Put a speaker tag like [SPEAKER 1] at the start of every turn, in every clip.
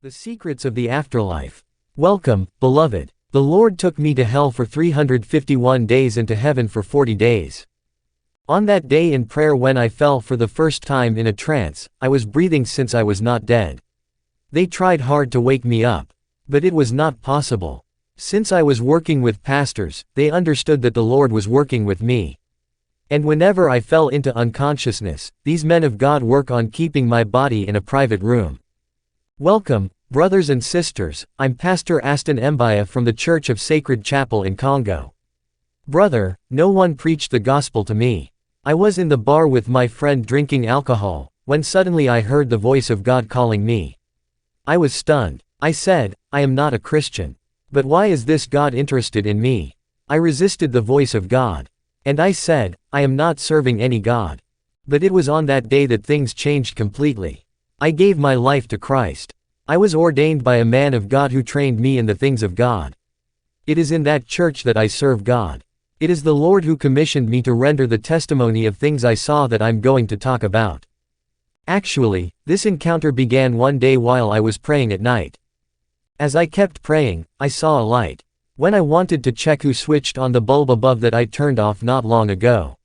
[SPEAKER 1] The secrets of the afterlife. Welcome, beloved. The Lord took me to hell for 351 days and to heaven for 40 days. On that day in prayer when I fell for the first time in a trance, I was breathing since I was not dead. They tried hard to wake me up. But it was not possible. Since I was working with pastors, they understood that the Lord was working with me. And whenever I fell into unconsciousness, these men of God work on keeping my body in a private room. Welcome, brothers and sisters. I'm Pastor Aston from the Church of Sacred Chapel in Congo. Brother, no one preached the gospel to me. I was in the bar with my friend drinking alcohol, when suddenly I heard the voice of God calling me. I was stunned. I said, I am not a Christian. But why is this God interested in me? I resisted the voice of God. And I said, I am not serving any God. But it was on that day that things changed completely. I gave my life to Christ. I was ordained by a man of God who trained me in the things of God. It is in that church that I serve God. It is the Lord who commissioned me to render the testimony of things I saw that I'm going to talk about. Actually, this encounter began one day while I was praying at night. As I kept praying, I saw a light. When I wanted to check who switched on the bulb above that I turned off not long ago.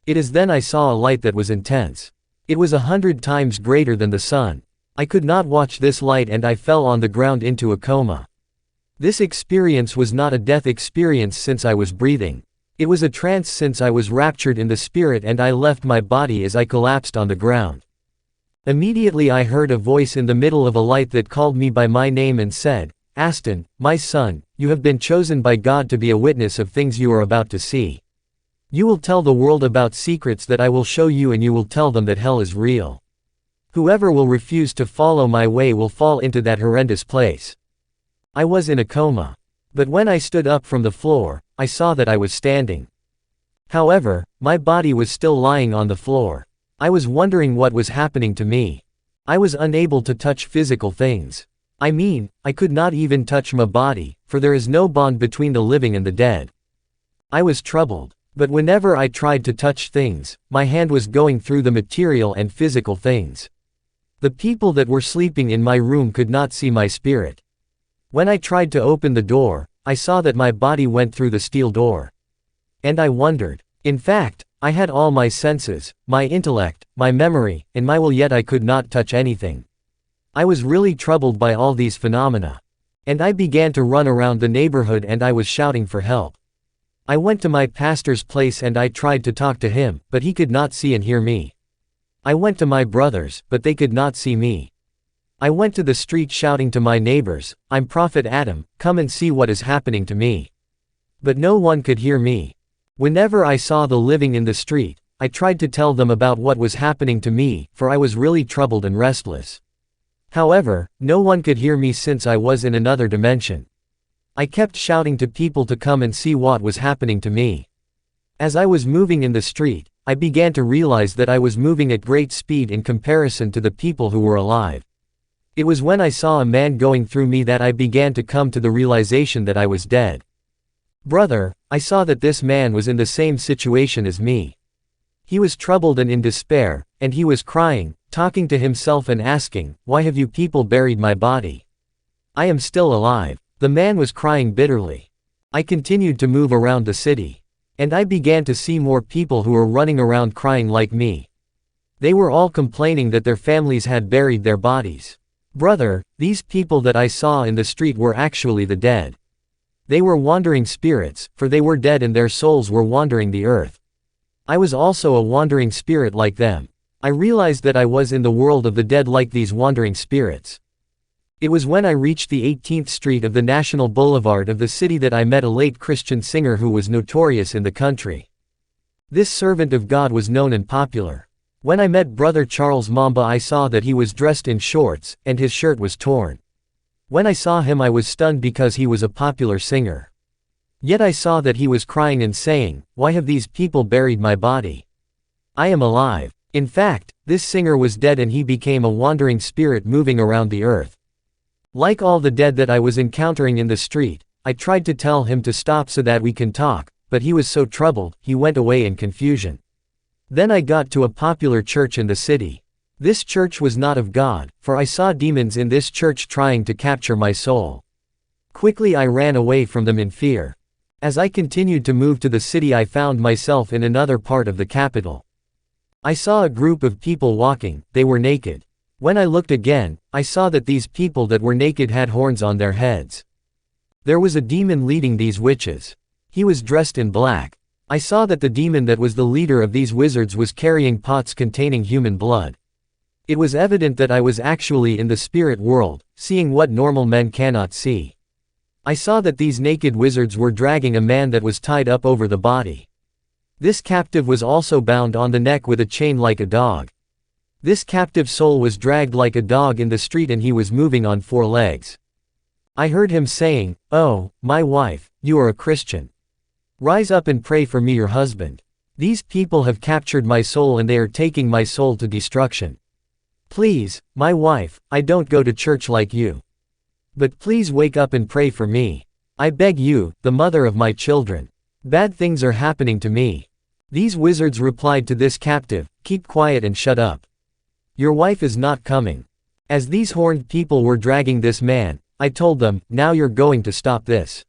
[SPEAKER 1] It is then I saw a light that was intense. It was 100 times greater than the sun. I could not watch this light and I fell on the ground into a coma. This experience was not a death experience since I was breathing. It was a trance since I was raptured in the spirit and I left my body as I collapsed on the ground. Immediately I heard a voice in the middle of a light that called me by my name and said, Aston, my son, you have been chosen by God to be a witness of things you are about to see. You will tell the world about secrets that I will show you and you will tell them that hell is real. Whoever will refuse to follow my way will fall into that horrendous place. I was in a coma. But when I stood up from the floor, I saw that I was standing. However, my body was still lying on the floor. I was wondering what was happening to me. I was unable to touch physical things. I mean, I could not even touch my body, for there is no bond between the living and the dead. I was troubled. But whenever I tried to touch things, my hand was going through the material and physical things. The people that were sleeping in my room could not see my spirit. When I tried to open the door, I saw that my body went through the steel door. And I wondered. In fact, I had all my senses, my intellect, my memory, and my will, yet I could not touch anything. I was really troubled by all these phenomena. And I began to run around the neighborhood and I was shouting for help. I went to my pastor's place and I tried to talk to him, but he could not see and hear me. I went to my brothers, but they could not see me. I went to the street shouting to my neighbors, I'm Prophet Adam, come and see what is happening to me. But no one could hear me. Whenever I saw the living in the street, I tried to tell them about what was happening to me, for I was really troubled and restless. However, no one could hear me since I was in another dimension. I kept shouting to people to come and see what was happening to me. As I was moving in the street, I began to realize that I was moving at great speed in comparison to the people who were alive. It was when I saw a man going through me that I began to come to the realization that I was dead. Brother, I saw that this man was in the same situation as me. He was troubled and in despair, and he was crying, talking to himself and asking, why have you people buried my body? I am still alive. The man was crying bitterly. I continued to move around the city. And I began to see more people who were running around crying like me. They were all complaining that their families had buried their bodies. Brother, these people that I saw in the street were actually the dead. They were wandering spirits, for they were dead and their souls were wandering the earth. I was also a wandering spirit like them. I realized that I was in the world of the dead like these wandering spirits. It was when I reached the 18th Street of the National Boulevard of the city that I met a late Christian singer who was notorious in the country. This servant of God was known and popular. When I met Brother Charles Mamba, I saw that he was dressed in shorts, and his shirt was torn. When I saw him I was stunned because he was a popular singer. Yet I saw that he was crying and saying, why have these people buried my body? I am alive. In fact, this singer was dead and he became a wandering spirit moving around the earth. Like all the dead that I was encountering in the street, I tried to tell him to stop so that we can talk, but he was so troubled, he went away in confusion. Then I got to a popular church in the city. This church was not of God, for I saw demons in this church trying to capture my soul. Quickly I ran away from them in fear. As I continued to move to the city, I found myself in another part of the capital. I saw a group of people walking, they were naked. When I looked again, I saw that these people that were naked had horns on their heads. There was a demon leading these witches. He was dressed in black. I saw that the demon that was the leader of these wizards was carrying pots containing human blood. It was evident that I was actually in the spirit world, seeing what normal men cannot see. I saw that these naked wizards were dragging a man that was tied up over the body. This captive was also bound on the neck with a chain like a dog. This captive soul was dragged like a dog in the street and he was moving on 4 legs. I heard him saying, "Oh, my wife, you are a Christian. Rise up and pray for me, your husband. These people have captured my soul and they are taking my soul to destruction. Please, my wife, I don't go to church like you. But please wake up and pray for me. I beg you, the mother of my children. Bad things are happening to me." These wizards replied to this captive, "Keep quiet and shut up. Your wife is not coming." As these horned people were dragging this man, I told them, "Now you're going to stop this.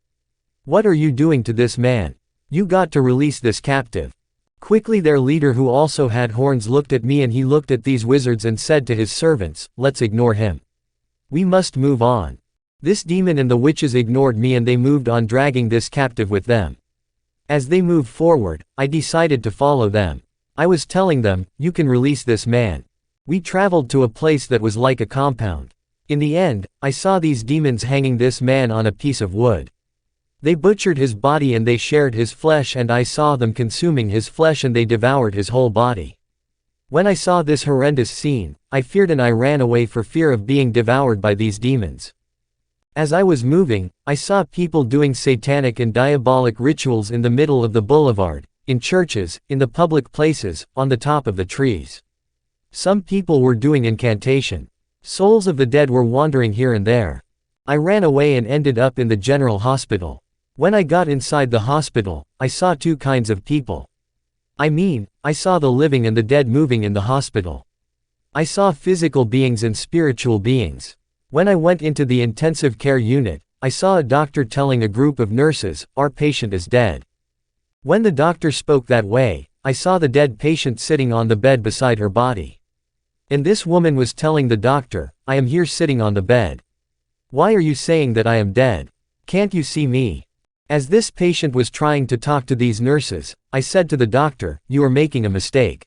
[SPEAKER 1] What are you doing to this man? You got to release this captive." Quickly their leader, who also had horns, looked at me and he looked at these wizards and said to his servants, "Let's ignore him. We must move on." This demon and the witches ignored me and they moved on, dragging this captive with them. As they moved forward, I decided to follow them. I was telling them, "You can release this man." We traveled to a place that was like a compound. In the end, I saw these demons hanging this man on a piece of wood. They butchered his body and they shared his flesh, and I saw them consuming his flesh and they devoured his whole body. When I saw this horrendous scene, I feared and I ran away for fear of being devoured by these demons. As I was moving, I saw people doing satanic and diabolic rituals in the middle of the boulevard, in churches, in the public places, on the top of the trees. Some people were doing incantation. Souls of the dead were wandering here and there. I ran away and ended up in the general hospital. When I got inside the hospital, I saw 2 kinds of people. I saw the living and the dead moving in the hospital. I saw physical beings and spiritual beings. When I went into the intensive care unit, I saw a doctor telling a group of nurses, "Our patient is dead." When the doctor spoke that way, I saw the dead patient sitting on the bed beside her body. And this woman was telling the doctor, "I am here sitting on the bed. Why are you saying that I am dead? Can't you see me?" As this patient was trying to talk to these nurses, I said to the doctor, "You are making a mistake.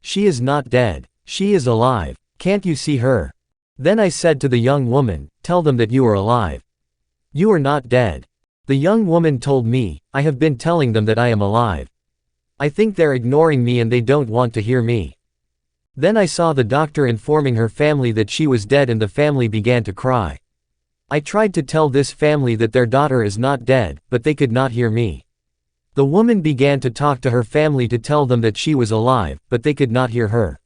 [SPEAKER 1] She is not dead. She is alive. Can't you see her?" Then I said to the young woman, "Tell them that you are alive. You are not dead." The young woman told me, "I have been telling them that I am alive. I think they're ignoring me and they don't want to hear me." Then I saw the doctor informing her family that she was dead and the family began to cry. I tried to tell this family that their daughter is not dead, but they could not hear me. The woman began to talk to her family to tell them that she was alive, but they could not hear her.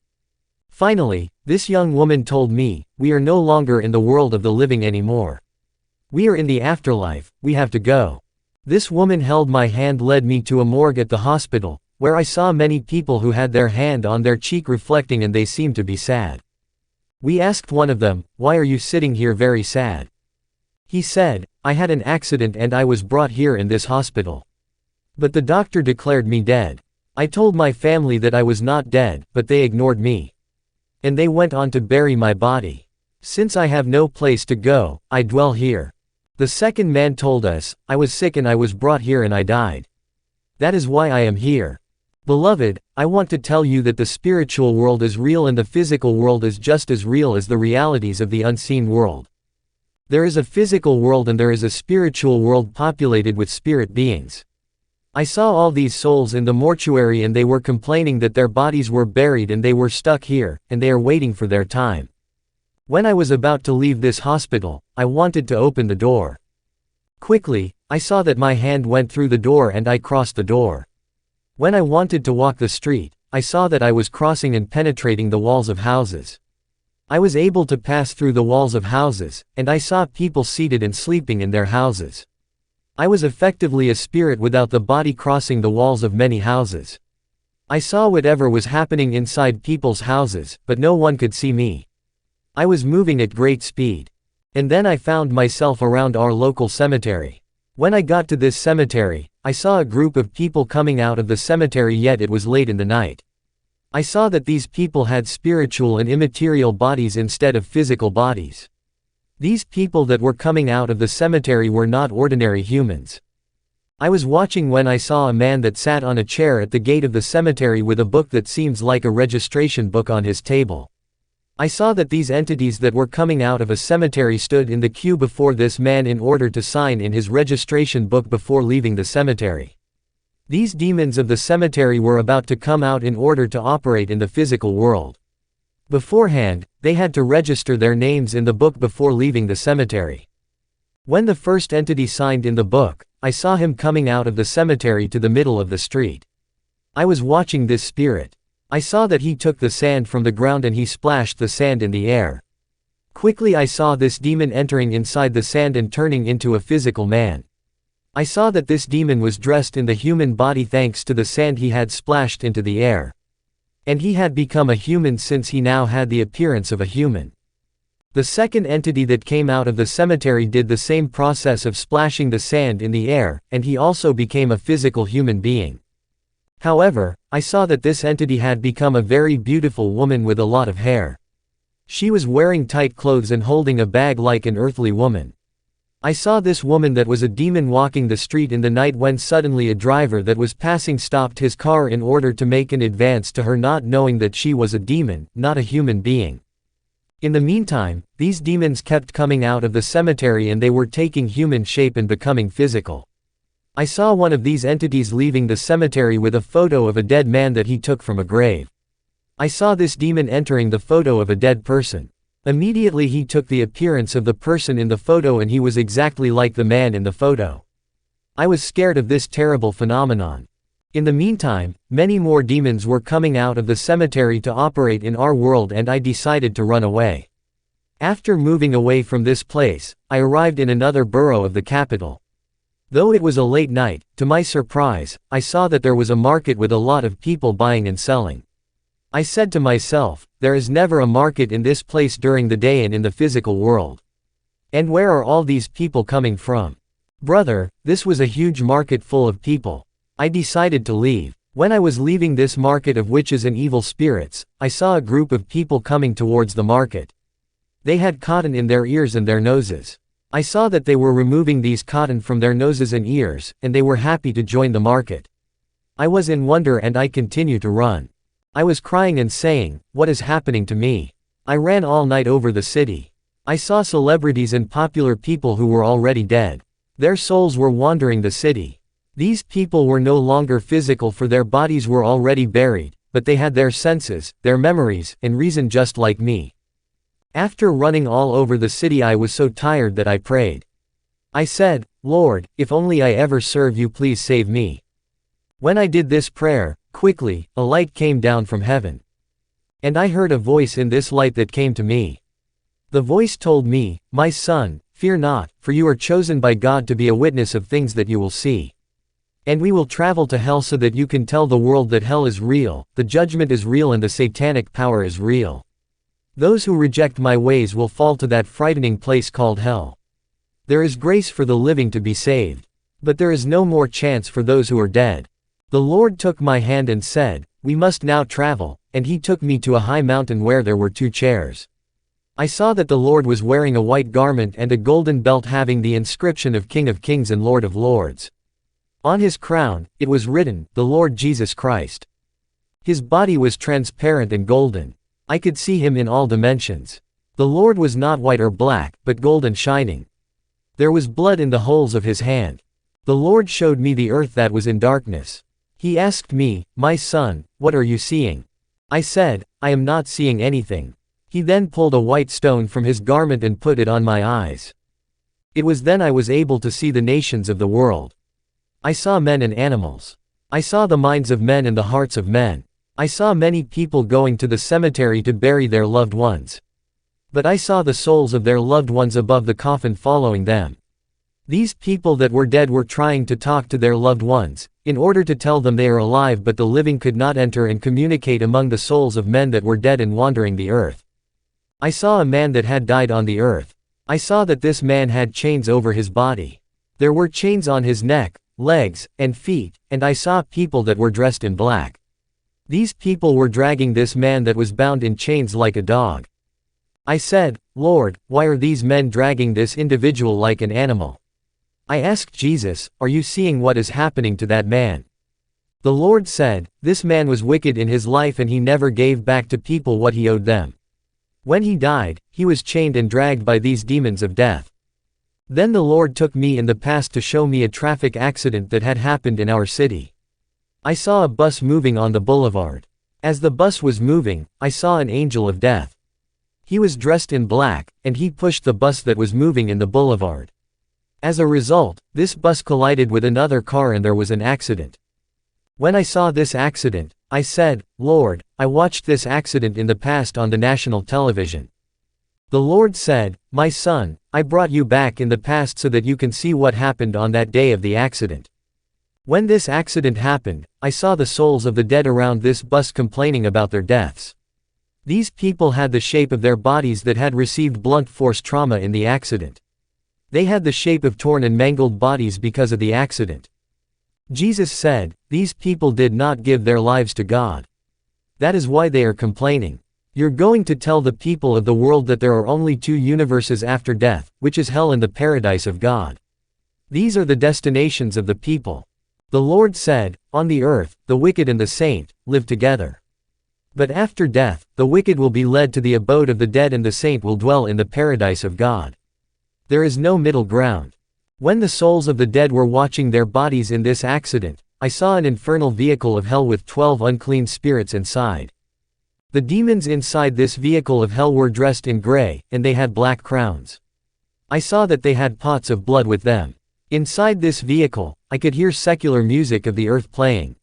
[SPEAKER 1] Finally, this young woman told me, "We are no longer in the world of the living anymore. We are in the afterlife, we have to go." This woman held my hand, led me to a morgue at the hospital, where I saw many people who had their hand on their cheek reflecting and they seemed to be sad. We asked one of them, "Why are you sitting here very sad?" He said, "I had an accident and I was brought here in this hospital. But the doctor declared me dead. I told my family that I was not dead, but they ignored me. And they went on to bury my body. Since I have no place to go, I dwell here." The second man told us, "I was sick and I was brought here and I died. That is why I am here." Beloved, I want to tell you that the spiritual world is real and the physical world is just as real as the realities of the unseen world. There is a physical world and there is a spiritual world populated with spirit beings. I saw all these souls in the mortuary and they were complaining that their bodies were buried and they were stuck here, and they are waiting for their time. When I was about to leave this hospital, I wanted to open the door. Quickly, I saw that my hand went through the door and I crossed the door. When I wanted to walk the street, I saw that I was crossing and penetrating the walls of houses. I was able to pass through the walls of houses, and I saw people seated and sleeping in their houses. I was effectively a spirit without the body crossing the walls of many houses. I saw whatever was happening inside people's houses, but no one could see me. I was moving at great speed. And then I found myself around our local cemetery. When I got to this cemetery, I saw a group of people coming out of the cemetery, yet it was late in the night. I saw that these people had spiritual and immaterial bodies instead of physical bodies. These people that were coming out of the cemetery were not ordinary humans. I was watching when I saw a man that sat on a chair at the gate of the cemetery with a book that seems like a registration book on his table. I saw that these entities that were coming out of a cemetery stood in the queue before this man in order to sign in his registration book before leaving the cemetery. These demons of the cemetery were about to come out in order to operate in the physical world. Beforehand, they had to register their names in the book before leaving the cemetery. When the first entity signed in the book, I saw him coming out of the cemetery to the middle of the street. I was watching this spirit. I saw that he took the sand from the ground and he splashed the sand in the air. Quickly I saw this demon entering inside the sand and turning into a physical man. I saw that this demon was dressed in the human body thanks to the sand he had splashed into the air. And he had become a human since he now had the appearance of a human. The second entity that came out of the cemetery did the same process of splashing the sand in the air, and he also became a physical human being. However, I saw that this entity had become a very beautiful woman with a lot of hair. She was wearing tight clothes and holding a bag like an earthly woman. I saw this woman that was a demon walking the street in the night when suddenly a driver that was passing stopped his car in order to make an advance to her, not knowing that she was a demon, not a human being. In the meantime, these demons kept coming out of the cemetery and they were taking human shape and becoming physical. I saw one of these entities leaving the cemetery with a photo of a dead man that he took from a grave. I saw this demon entering the photo of a dead person. Immediately he took the appearance of the person in the photo and he was exactly like the man in the photo. I was scared of this terrible phenomenon. In the meantime, many more demons were coming out of the cemetery to operate in our world and I decided to run away. After moving away from this place, I arrived in another borough of the capital. Though it was a late night, to my surprise, I saw that there was a market with a lot of people buying and selling. I said to myself, there is never a market in this place during the day and in the physical world. And where are all these people coming from? Brother, this was a huge market full of people. I decided to leave. When I was leaving this market of witches and evil spirits, I saw a group of people coming towards the market. They had cotton in their ears and their noses. I saw that they were removing these cotton from their noses and ears, and they were happy to join the market. I was in wonder and I continued to run. I was crying and saying, what is happening to me? I ran all night over the city. I saw celebrities and popular people who were already dead. Their souls were wandering the city. These people were no longer physical, for their bodies were already buried, but they had their senses, their memories, and reason just like me. After running all over the city I was so tired that I prayed. I said, Lord, if only I ever serve you, please save me. When I did this prayer, quickly, a light came down from heaven. And I heard a voice in this light that came to me. The voice told me, my son, fear not, for you are chosen by God to be a witness of things that you will see. And we will travel to hell so that you can tell the world that hell is real, the judgment is real and the satanic power is real. Those who reject my ways will fall to that frightening place called hell. There is grace for the living to be saved. But there is no more chance for those who are dead. The Lord took my hand and said, we must now travel, and he took me to a high mountain where there were 2 chairs. I saw that the Lord was wearing a white garment and a golden belt having the inscription of King of Kings and Lord of Lords. On his crown, it was written, the Lord Jesus Christ. His body was transparent and golden. I could see him in all dimensions. The Lord was not white or black, but gold and shining. There was blood in the holes of his hand. The Lord showed me the earth that was in darkness. He asked me, my son, what are you seeing? I said, I am not seeing anything. He then pulled a white stone from his garment and put it on my eyes. It was then I was able to see the nations of the world. I saw men and animals. I saw the minds of men and the hearts of men. I saw many people going to the cemetery to bury their loved ones. But I saw the souls of their loved ones above the coffin following them. These people that were dead were trying to talk to their loved ones, in order to tell them they are alive, but the living could not enter and communicate among the souls of men that were dead and wandering the earth. I saw a man that had died on the earth. I saw that this man had chains over his body. There were chains on his neck, legs, and feet, and I saw people that were dressed in black. These people were dragging this man that was bound in chains like a dog. I said, Lord, why are these men dragging this individual like an animal? I asked Jesus, are you seeing what is happening to that man? The Lord said, this man was wicked in his life and he never gave back to people what he owed them. When he died, he was chained and dragged by these demons of death. Then the Lord took me in the past to show me a traffic accident that had happened in our city. I saw a bus moving on the boulevard. As the bus was moving, I saw an angel of death. He was dressed in black, and he pushed the bus that was moving in the boulevard. As a result, this bus collided with another car and there was an accident. When I saw this accident, I said, Lord, I watched this accident in the past on the national television. The Lord said, my son, I brought you back in the past so that you can see what happened on that day of the accident. When this accident happened, I saw the souls of the dead around this bus complaining about their deaths. These people had the shape of their bodies that had received blunt force trauma in the accident. They had the shape of torn and mangled bodies because of the accident. Jesus said, these people did not give their lives to God. That is why they are complaining. You're going to tell the people of the world that there are only two universes after death, which is hell and the paradise of God. These are the destinations of the people. The Lord said, on the earth, the wicked and the saint live together. But after death, the wicked will be led to the abode of the dead and the saint will dwell in the paradise of God. There is no middle ground. When the souls of the dead were watching their bodies in this accident, I saw an infernal vehicle of hell with 12 unclean spirits inside. The demons inside this vehicle of hell were dressed in gray, and they had black crowns. I saw that they had pots of blood with them. Inside this vehicle, I could hear secular music of the earth playing.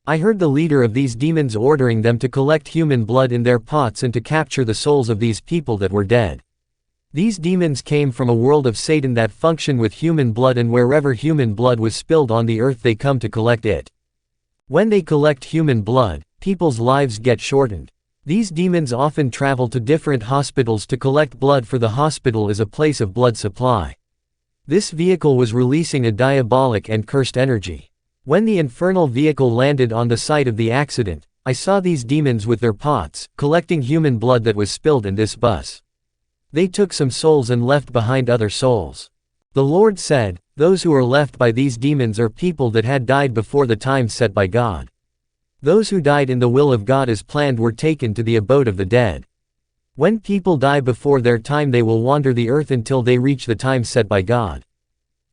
[SPEAKER 1] I heard the leader of these demons ordering them to collect human blood in their pots and to capture the souls of these people that were dead. These demons came from a world of Satan that function with human blood, and wherever human blood was spilled on the earth they come to collect it. When they collect human blood, people's lives get shortened. These demons often travel to different hospitals to collect blood, for the hospital is a place of blood supply. This vehicle was releasing a diabolic and cursed energy. When the infernal vehicle landed on the site of the accident, I saw these demons with their pots, collecting human blood that was spilled in this bus. They took some souls and left behind other souls. The Lord said, those who are left by these demons are people that had died before the time set by God. Those who died in the will of God as planned were taken to the abode of the dead. When people die before their time, they will wander the earth until they reach the time set by God.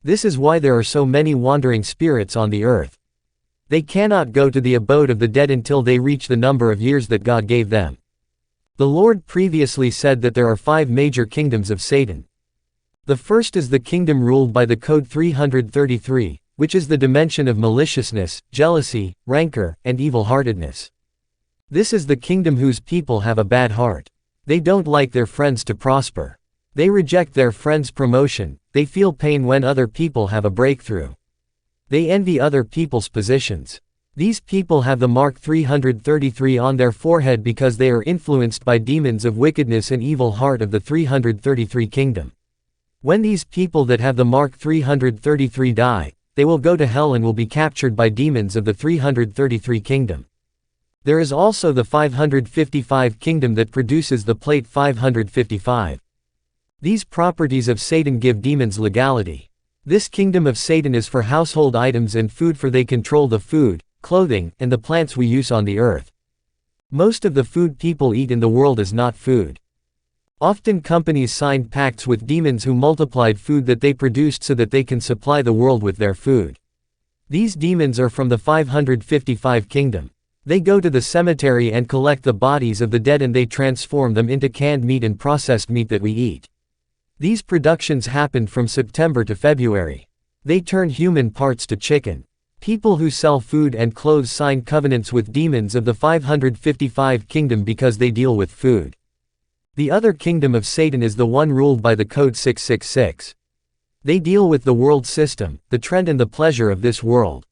[SPEAKER 1] This is why there are so many wandering spirits on the earth. They cannot go to the abode of the dead until they reach the number of years that God gave them. The Lord previously said that there are 5 major kingdoms of Satan. The first is the kingdom ruled by the code 333, which is the dimension of maliciousness, jealousy, rancor, and evil-heartedness. This is the kingdom whose people have a bad heart. They don't like their friends to prosper. They reject their friends' promotion. They feel pain when other people have a breakthrough. They envy other people's positions. These people have the mark 333 on their forehead because they are influenced by demons of wickedness and evil heart of the 333 kingdom. When these people that have the mark 333 die, they will go to hell and will be captured by demons of the 333 kingdom. There is also the 555 kingdom that produces the plate 555. These properties of Satan give demons legality. This kingdom of Satan is for household items and food, for they control the food, clothing, and the plants we use on the earth. Most of the food people eat in the world is not food. Often companies signed pacts with demons who multiplied food that they produced so that they can supply the world with their food. These demons are from the 555 kingdom. They go to the cemetery and collect the bodies of the dead and they transform them into canned meat and processed meat that we eat. These productions happened from September to February. They turn human parts to chicken. People who sell food and clothes sign covenants with demons of the 555 kingdom because they deal with food. The other kingdom of Satan is the one ruled by the code 666. They deal with the world system, the trend and the pleasure of this world.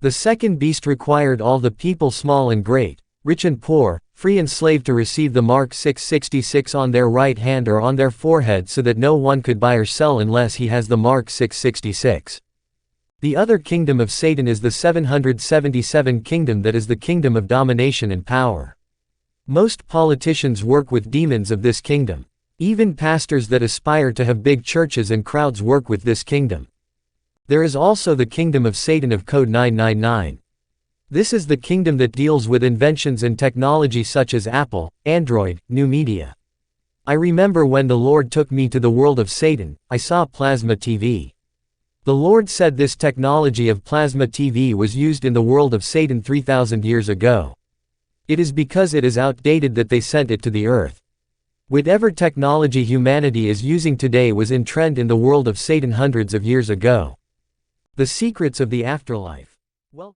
[SPEAKER 1] The second beast required all the people small and great, rich and poor, free and slave to receive the mark 666 on their right hand or on their forehead so that no one could buy or sell unless he has the mark 666. The other kingdom of Satan is the 777 kingdom that is the kingdom of domination and power. Most politicians work with demons of this kingdom. Even pastors that aspire to have big churches and crowds work with this kingdom. There is also the kingdom of Satan of Code 999. This is the kingdom that deals with inventions and technology such as Apple, Android, new media. I remember when the Lord took me to the world of Satan, I saw plasma TV. The Lord said this technology of plasma TV was used in the world of Satan 3,000 years ago. It is because it is outdated that they sent it to the earth. Whatever technology humanity is using today was in trend in the world of Satan hundreds of years ago. The secrets of the afterlife. Well,